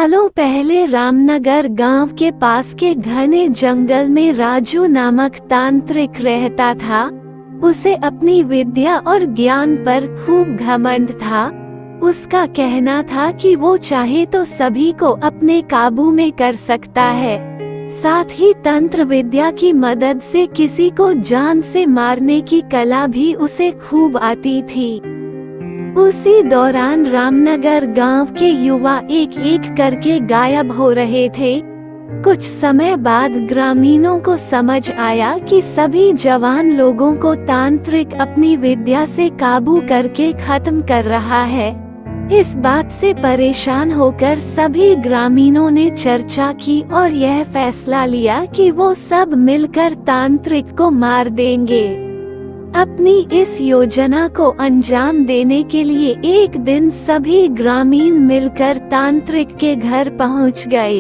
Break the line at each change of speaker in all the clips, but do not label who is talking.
सालों पहले रामनगर गांव के पास के घने जंगल में राजू नामक तांत्रिक रहता था। उसे अपनी विद्या और ज्ञान पर खूब घमंड था। उसका कहना था कि वो चाहे तो सभी को अपने काबू में कर सकता है। साथ ही तंत्र विद्या की मदद से किसी को जान से मारने की कला भी उसे खूब आती थी। उसी दौरान रामनगर गांव के युवा एक एक करके गायब हो रहे थे। कुछ समय बाद ग्रामीणों को समझ आया कि सभी जवान लोगों को तांत्रिक अपनी विद्या से काबू करके खत्म कर रहा है। इस बात से परेशान होकर सभी ग्रामीणों ने चर्चा की और यह फैसला लिया कि वो सब मिलकर तांत्रिक को मार देंगे। अपनी इस योजना को अंजाम देने के लिए एक दिन सभी ग्रामीण मिलकर तांत्रिक के घर पहुंच गए।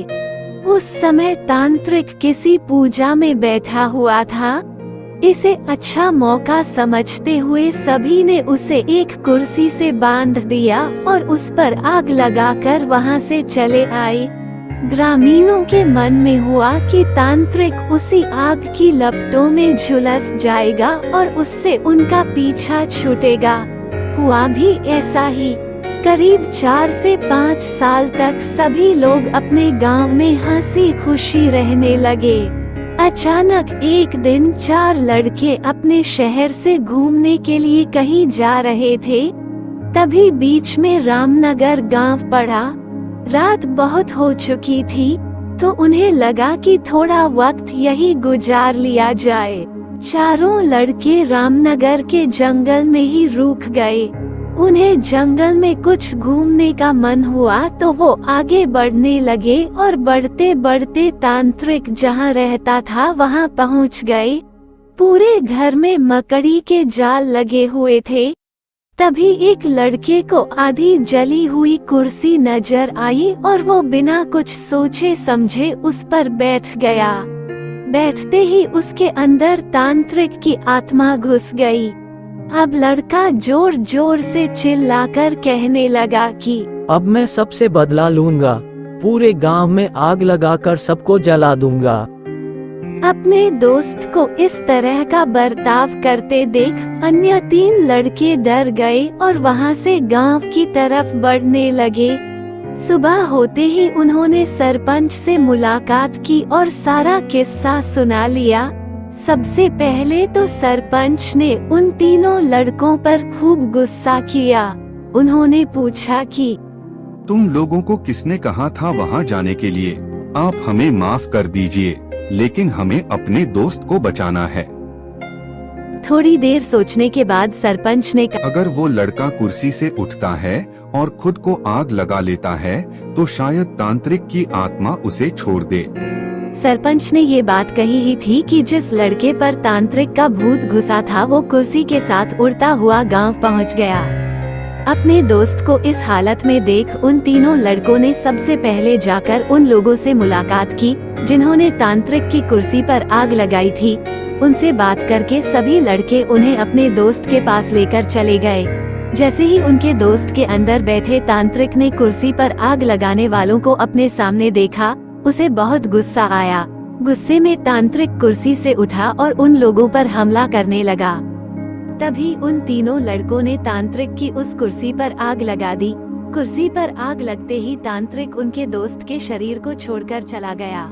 उस समय तांत्रिक किसी पूजा में बैठा हुआ था। इसे अच्छा मौका समझते हुए सभी ने उसे एक कुर्सी से बांध दिया और उस पर आग लगाकर वहां से चले आए। ग्रामीणों के मन में हुआ कि तांत्रिक उसी आग की लपटों में झुलस जाएगा और उससे उनका पीछा छूटेगा। हुआ भी ऐसा ही। करीब 4 से 5 साल तक सभी लोग अपने गांव में हंसी खुशी रहने लगे। अचानक एक दिन 4 लड़के अपने शहर से घूमने के लिए कहीं जा रहे थे। तभी बीच में रामनगर गांव पड़ा। रात बहुत हो चुकी थी तो उन्हें लगा कि थोड़ा वक्त यही गुजार लिया जाए। चारों लड़के रामनगर के जंगल में ही रुक गए। उन्हें जंगल में कुछ घूमने का मन हुआ तो वो आगे बढ़ने लगे और बढ़ते बढ़ते तांत्रिक जहां रहता था वहां पहुंच गए। पूरे घर में मकड़ी के जाल लगे हुए थे। तभी एक लड़के को आधी जली हुई कुर्सी नजर आई और वो बिना कुछ सोचे समझे उस पर बैठ गया। बैठते ही उसके अंदर तांत्रिक की आत्मा घुस गई। अब लड़का जोर जोर से चिल्लाकर कहने लगा कि
अब मैं सबसे बदला लूंगा, पूरे गांव में आग लगाकर सबको जला दूंगा।
अपने दोस्त को इस तरह का बर्ताव करते देख अन्य 3 लड़के डर गए और वहां से गांव की तरफ बढ़ने लगे। सुबह होते ही उन्होंने सरपंच से मुलाकात की और सारा किस्सा सुना लिया। सबसे पहले तो सरपंच ने उन तीनों लड़कों पर खूब गुस्सा किया। उन्होंने पूछा कि
तुम लोगों को किसने कहा था वहां जाने के लिए? आप हमें माफ कर दीजिए, लेकिन हमें अपने दोस्त को बचाना है।
थोड़ी देर सोचने के बाद सरपंच ने कहा,
अगर वो लड़का कुर्सी से उठता है और खुद को आग लगा लेता है तो शायद तांत्रिक की आत्मा उसे छोड़ दे।
सरपंच ने ये बात कही ही थी कि जिस लड़के पर तांत्रिक का भूत घुसा था वो कुर्सी के साथ उड़ता हुआ गांव पहुंच गया। अपने दोस्त को इस हालत में देख उन तीनों लड़कों ने सबसे पहले जाकर उन लोगों से मुलाकात की जिन्होंने तांत्रिक की कुर्सी पर आग लगाई थी। उनसे बात करके सभी लड़के उन्हें अपने दोस्त के पास लेकर चले गए। जैसे ही उनके दोस्त के अंदर बैठे तांत्रिक ने कुर्सी पर आग लगाने वालों को अपने सामने देखा, उसे बहुत गुस्सा आया। गुस्से में तांत्रिक कुर्सी से उठा और उन लोगों पर हमला करने लगा। तभी उन तीनों लड़कों ने तांत्रिक की उस कुर्सी पर आग लगा दी। कुर्सी पर आग लगते ही तांत्रिक उनके दोस्त के शरीर को छोड़कर चला गया।